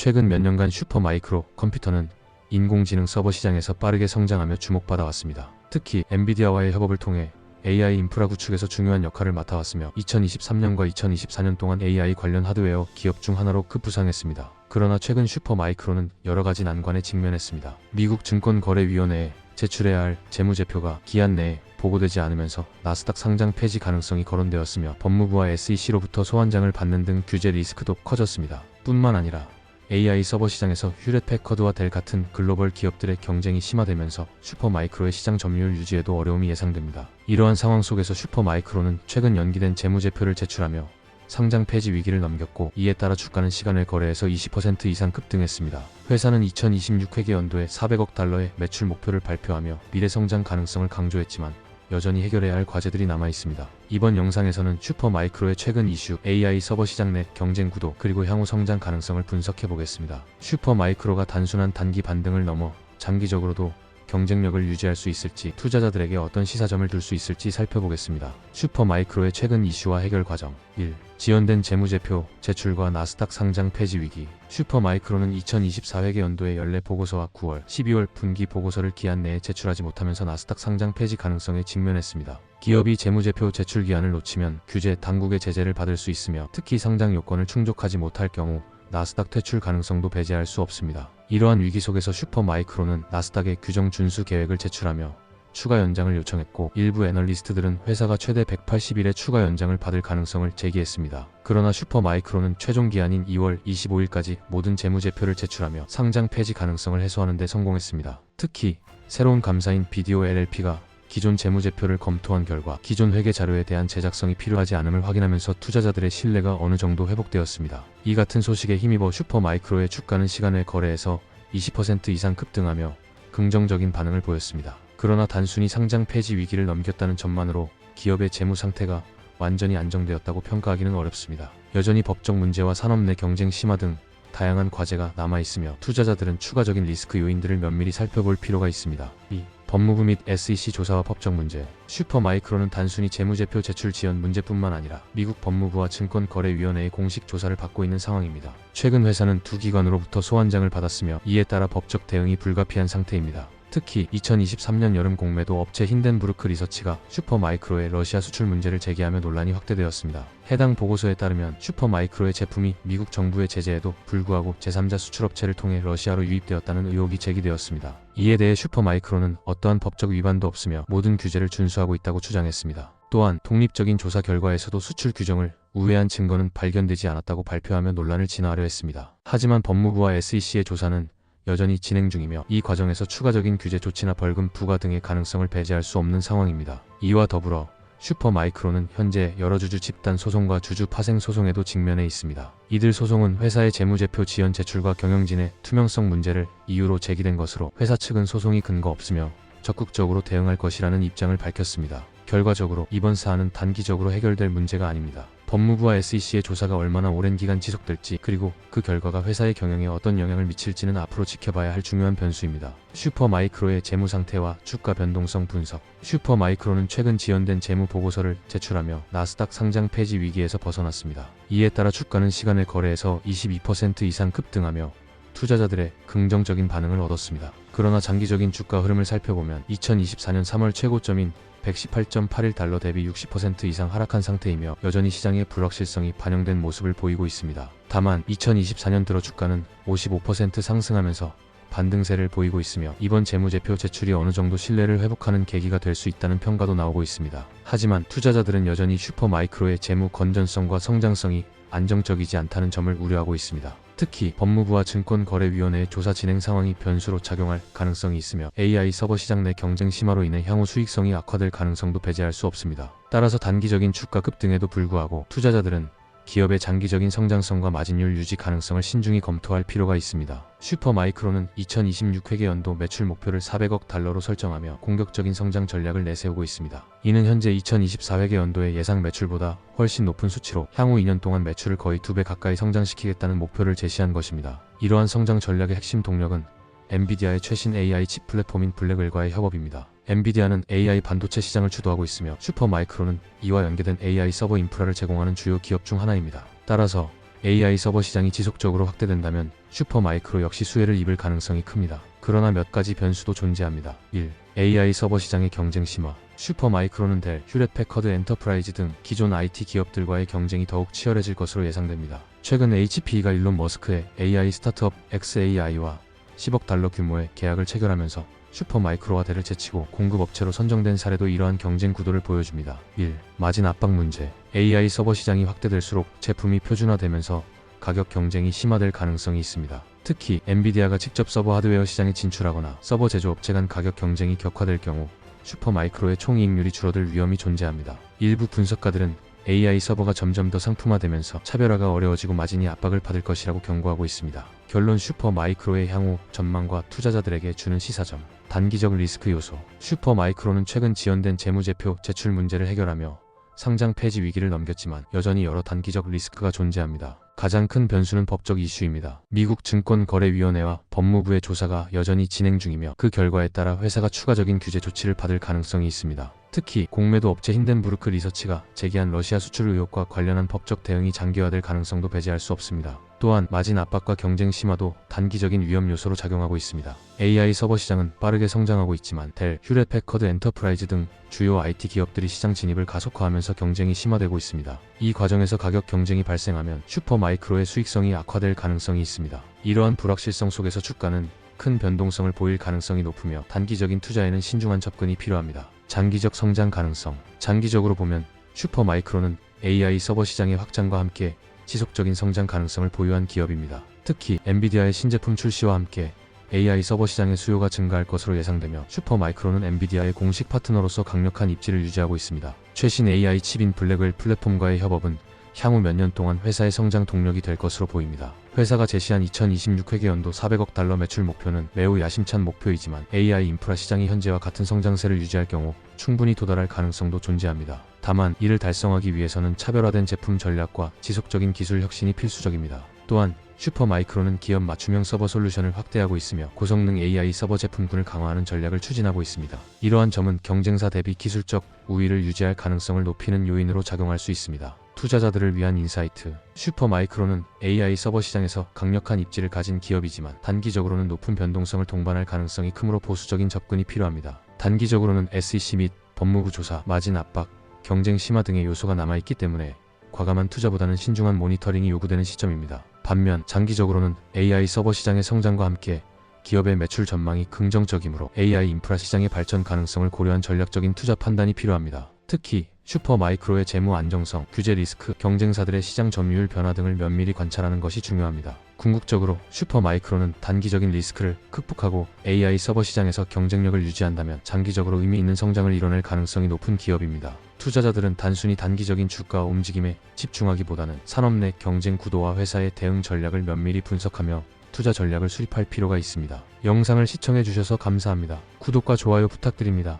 최근 몇 년간 슈퍼마이크로 컴퓨터는 인공지능 서버 시장에서 빠르게 성장하며 주목받아 왔습니다. 특히 엔비디아와의 협업을 통해 AI 인프라 구축에서 중요한 역할을 맡아왔으며 2023년과 2024년 동안 AI 관련 하드웨어 기업 중 하나로 급부상했습니다. 그러나 최근 슈퍼마이크로는 여러가지 난관에 직면했습니다. 미국 증권거래위원회에 제출해야 할 재무제표가 기한 내에 보고되지 않으면서 나스닥 상장 폐지 가능성이 거론되었으며 법무부와 SEC로부터 소환장을 받는 등 규제 리스크도 커졌습니다. 뿐만 아니라 AI 서버 시장에서 휴렛패커드와 델 같은 글로벌 기업들의 경쟁이 심화되면서 슈퍼마이크로의 시장 점유율 유지에도 어려움이 예상됩니다. 이러한 상황 속에서 슈퍼마이크로는 최근 연기된 재무제표를 제출하며 상장 폐지 위기를 넘겼고, 이에 따라 주가는 시간외 거래에서 20% 이상 급등했습니다. 회사는 2026 회계연도에 400억 달러의 매출 목표를 발표하며 미래 성장 가능성을 강조했지만 여전히 해결해야 할 과제들이 남아 있습니다. 이번 영상에서는 슈퍼마이크로의 최근 이슈, AI 서버 시장 내 경쟁 구도, 그리고 향후 성장 가능성을 분석해 보겠습니다. 슈퍼마이크로가 단순한 단기 반등을 넘어 장기적으로도 경쟁력을 유지할 수 있을지, 투자자들에게 어떤 시사점을 둘 수 있을지 살펴보겠습니다. 슈퍼마이크로의 최근 이슈와 해결 과정. 1. 지연된 재무제표 제출과 나스닥 상장 폐지 위기. 슈퍼마이크로는 2024 회계연도의 연례 보고서와 9월, 12월 분기 보고서를 기한 내에 제출하지 못하면서 나스닥 상장 폐지 가능성에 직면했습니다. 기업이 재무제표 제출 기한을 놓치면 규제 당국의 제재를 받을 수 있으며, 특히 상장 요건을 충족하지 못할 경우 나스닥 퇴출 가능성도 배제할 수 없습니다. 이러한 위기 속에서 슈퍼마이크로는 나스닥에 규정 준수 계획을 제출하며 추가 연장을 요청했고, 일부 애널리스트들은 회사가 최대 180일의 추가 연장을 받을 가능성을 제기했습니다. 그러나 슈퍼마이크로는 최종 기한인 2월 25일까지 모든 재무제표를 제출하며 상장 폐지 가능성을 해소하는 데 성공했습니다. 특히 새로운 감사인 BDO LLP가 기존 재무제표를 검토한 결과 기존 회계 자료에 대한 제작성이 필요하지 않음을 확인하면서 투자자들의 신뢰가 어느 정도 회복되었습니다. 이 같은 소식에 힘입어 슈퍼마이크로의 주가는 시간외 거래에서 20% 이상 급등하며 긍정적인 반응을 보였습니다. 그러나 단순히 상장 폐지 위기를 넘겼다는 점만으로 기업의 재무 상태가 완전히 안정되었다고 평가하기는 어렵습니다. 여전히 법적 문제와 산업 내 경쟁 심화 등 다양한 과제가 남아있으며 투자자들은 추가적인 리스크 요인들을 면밀히 살펴볼 필요가 있습니다. 2. 법무부 및 SEC 조사와 법적 문제. 슈퍼마이크로는 단순히 재무제표 제출 지연 문제뿐만 아니라 미국 법무부와 증권거래위원회의 공식 조사를 받고 있는 상황입니다. 최근 회사는 두 기관으로부터 소환장을 받았으며 이에 따라 법적 대응이 불가피한 상태입니다. 특히 2023년 여름 공매도 업체 힌덴부르크 리서치가 슈퍼마이크로의 러시아 수출 문제를 제기하며 논란이 확대되었습니다. 해당 보고서에 따르면 슈퍼마이크로의 제품이 미국 정부의 제재에도 불구하고 제3자 수출업체를 통해 러시아로 유입되었다는 의혹이 제기되었습니다. 이에 대해 슈퍼마이크로는 어떠한 법적 위반도 없으며 모든 규제를 준수하고 있다고 주장했습니다. 또한 독립적인 조사 결과에서도 수출 규정을 우회한 증거는 발견되지 않았다고 발표하며 논란을 진화하려 했습니다. 하지만 법무부와 SEC의 조사는 여전히 진행 중이며 이 과정에서 추가적인 규제 조치나 벌금 부과 등의 가능성을 배제할 수 없는 상황입니다. 이와 더불어 슈퍼마이크로는 현재 여러 주주 집단 소송과 주주 파생 소송에도 직면해 있습니다. 이들 소송은 회사의 재무제표 지연 제출과 경영진의 투명성 문제를 이유로 제기된 것으로 회사 측은 소송이 근거 없으며 적극적으로 대응할 것이라는 입장을 밝혔습니다. 결과적으로 이번 사안은 단기적으로 해결될 문제가 아닙니다. 법무부와 SEC의 조사가 얼마나 오랜 기간 지속될지, 그리고 그 결과가 회사의 경영에 어떤 영향을 미칠지는 앞으로 지켜봐야 할 중요한 변수입니다. 슈퍼마이크로의 재무 상태와 주가 변동성 분석. 슈퍼마이크로는 최근 지연된 재무 보고서를 제출하며 나스닥 상장 폐지 위기에서 벗어났습니다. 이에 따라 주가는 시간외 거래에서 22% 이상 급등하며 투자자들의 긍정적인 반응을 얻었습니다. 그러나 장기적인 주가 흐름을 살펴보면 2024년 3월 최고점인 118.81달러 대비 60% 이상 하락한 상태이며 여전히 시장의 불확실성이 반영된 모습을 보이고 있습니다. 다만 2024년 들어 주가는 55% 상승하면서 반등세를 보이고 있으며 이번 재무제표 제출이 어느 정도 신뢰를 회복하는 계기가 될 수 있다는 평가도 나오고 있습니다. 하지만 투자자들은 여전히 슈퍼마이크로의 재무 건전성과 성장성이 안정적이지 않다는 점을 우려하고 있습니다. 특히 법무부와 증권거래위원회의 조사 진행 상황이 변수로 작용할 가능성이 있으며 AI 서버 시장 내 경쟁 심화로 인해 향후 수익성이 악화될 가능성도 배제할 수 없습니다. 따라서 단기적인 주가 급등에도 불구하고 투자자들은 기업의 장기적인 성장성과 마진율 유지 가능성을 신중히 검토할 필요가 있습니다. 슈퍼마이크로는 2026 회계연도 매출 목표를 400억 달러로 설정하며 공격적인 성장 전략을 내세우고 있습니다. 이는 현재 2024 회계연도의 예상 매출보다 훨씬 높은 수치로 향후 2년 동안 매출을 거의 2배 가까이 성장시키겠다는 목표를 제시한 것입니다. 이러한 성장 전략의 핵심 동력은 엔비디아의 최신 AI 칩 플랫폼인 블랙웰과의 협업입니다. 엔비디아는 AI 반도체 시장을 주도하고 있으며 슈퍼마이크로는 이와 연계된 AI 서버 인프라를 제공하는 주요 기업 중 하나입니다. 따라서 AI 서버 시장이 지속적으로 확대된다면 슈퍼마이크로 역시 수혜를 입을 가능성이 큽니다. 그러나 몇 가지 변수도 존재합니다. 1. AI 서버 시장의 경쟁 심화. 슈퍼마이크로는 델, 휴렛패커드 엔터프라이즈 등 기존 IT 기업들과의 경쟁이 더욱 치열해질 것으로 예상됩니다. 최근 HP가 일론 머스크의 AI 스타트업 xAI와 10억 달러 규모의 계약을 체결하면서 슈퍼마이크로와 델을 제치고 공급업체로 선정된 사례도 이러한 경쟁 구도를 보여줍니다. 1. 마진 압박 문제. AI 서버 시장이 확대될수록 제품이 표준화되면서 가격 경쟁이 심화될 가능성이 있습니다. 특히 엔비디아가 직접 서버 하드웨어 시장에 진출하거나 서버 제조업체 간 가격 경쟁이 격화될 경우 슈퍼마이크로의 총이익률이 줄어들 위험이 존재합니다. 일부 분석가들은 AI 서버가 점점 더 상품화되면서 차별화가 어려워지고 마진이 압박을 받을 것이라고 경고하고 있습니다. 결론 슈퍼마이크로의 향후 전망과 투자자들에게 주는 시사점. 단기적 리스크 요소. 슈퍼마이크로는 최근 지연된 재무제표 제출 문제를 해결하며 상장 폐지 위기를 넘겼지만 여전히 여러 단기적 리스크가 존재합니다. 가장 큰 변수는 법적 이슈입니다. 미국 증권거래위원회와 법무부의 조사가 여전히 진행 중이며 그 결과에 따라 회사가 추가적인 규제 조치를 받을 가능성이 있습니다. 특히 공매도 업체 힌덴부르크 리서치가 제기한 러시아 수출 의혹과 관련한 법적 대응이 장기화될 가능성도 배제할 수 없습니다. 또한 마진 압박과 경쟁 심화도 단기적인 위험 요소로 작용하고 있습니다. AI 서버 시장은 빠르게 성장하고 있지만 델, 휴렛패커드 엔터프라이즈 등 주요 IT 기업들이 시장 진입을 가속화하면서 경쟁이 심화되고 있습니다. 이 과정에서 가격 경쟁이 발생하면 슈퍼마이크로의 수익성이 악화될 가능성이 있습니다. 이러한 불확실성 속에서 주가는 큰 변동성을 보일 가능성이 높으며 단기적인 투자에는 신중한 접근이 필요합니다. 장기적 성장 가능성. 장기적으로 보면 슈퍼마이크로는 AI 서버 시장의 확장과 함께 지속적인 성장 가능성을 보유한 기업입니다. 특히 엔비디아의 신제품 출시와 함께 AI 서버 시장의 수요가 증가할 것으로 예상되며 슈퍼마이크로는 엔비디아의 공식 파트너로서 강력한 입지를 유지하고 있습니다. 최신 AI 칩인 블랙웰 플랫폼과의 협업은 향후 몇 년 동안 회사의 성장 동력이 될 것으로 보입니다. 회사가 제시한 2026 회계연도 400억 달러 매출 목표는 매우 야심찬 목표이지만 AI 인프라 시장이 현재와 같은 성장세를 유지할 경우 충분히 도달할 가능성도 존재합니다. 다만 이를 달성하기 위해서는 차별화된 제품 전략과 지속적인 기술 혁신이 필수적입니다. 또한 슈퍼마이크로는 기업 맞춤형 서버 솔루션을 확대하고 있으며 고성능 AI 서버 제품군을 강화하는 전략을 추진하고 있습니다. 이러한 점은 경쟁사 대비 기술적 우위를 유지할 가능성을 높이는 요인으로 작용할 수 있습니다. 투자자들을 위한 인사이트. 슈퍼마이크로는 AI 서버 시장에서 강력한 입지를 가진 기업이지만 단기적으로는 높은 변동성을 동반할 가능성이 크므로 보수적인 접근이 필요합니다. 단기적으로는 SEC 및 법무부 조사, 마진 압박, 경쟁 심화 등의 요소가 남아있기 때문에 과감한 투자보다는 신중한 모니터링이 요구되는 시점입니다. 반면 장기적으로는 AI 서버 시장의 성장과 함께 기업의 매출 전망이 긍정적이므로 AI 인프라 시장의 발전 가능성을 고려한 전략적인 투자 판단이 필요합니다. 특히 슈퍼마이크로의 재무 안정성, 규제 리스크, 경쟁사들의 시장 점유율 변화 등을 면밀히 관찰하는 것이 중요합니다. 궁극적으로 슈퍼마이크로는 단기적인 리스크를 극복하고 AI 서버 시장에서 경쟁력을 유지한다면 장기적으로 의미 있는 성장을 이뤄낼 가능성이 높은 기업입니다. 투자자들은 단순히 단기적인 주가 움직임에 집중하기보다는 산업 내 경쟁 구도와 회사의 대응 전략을 면밀히 분석하며 투자 전략을 수립할 필요가 있습니다. 영상을 시청해 주셔서 감사합니다. 구독과 좋아요 부탁드립니다.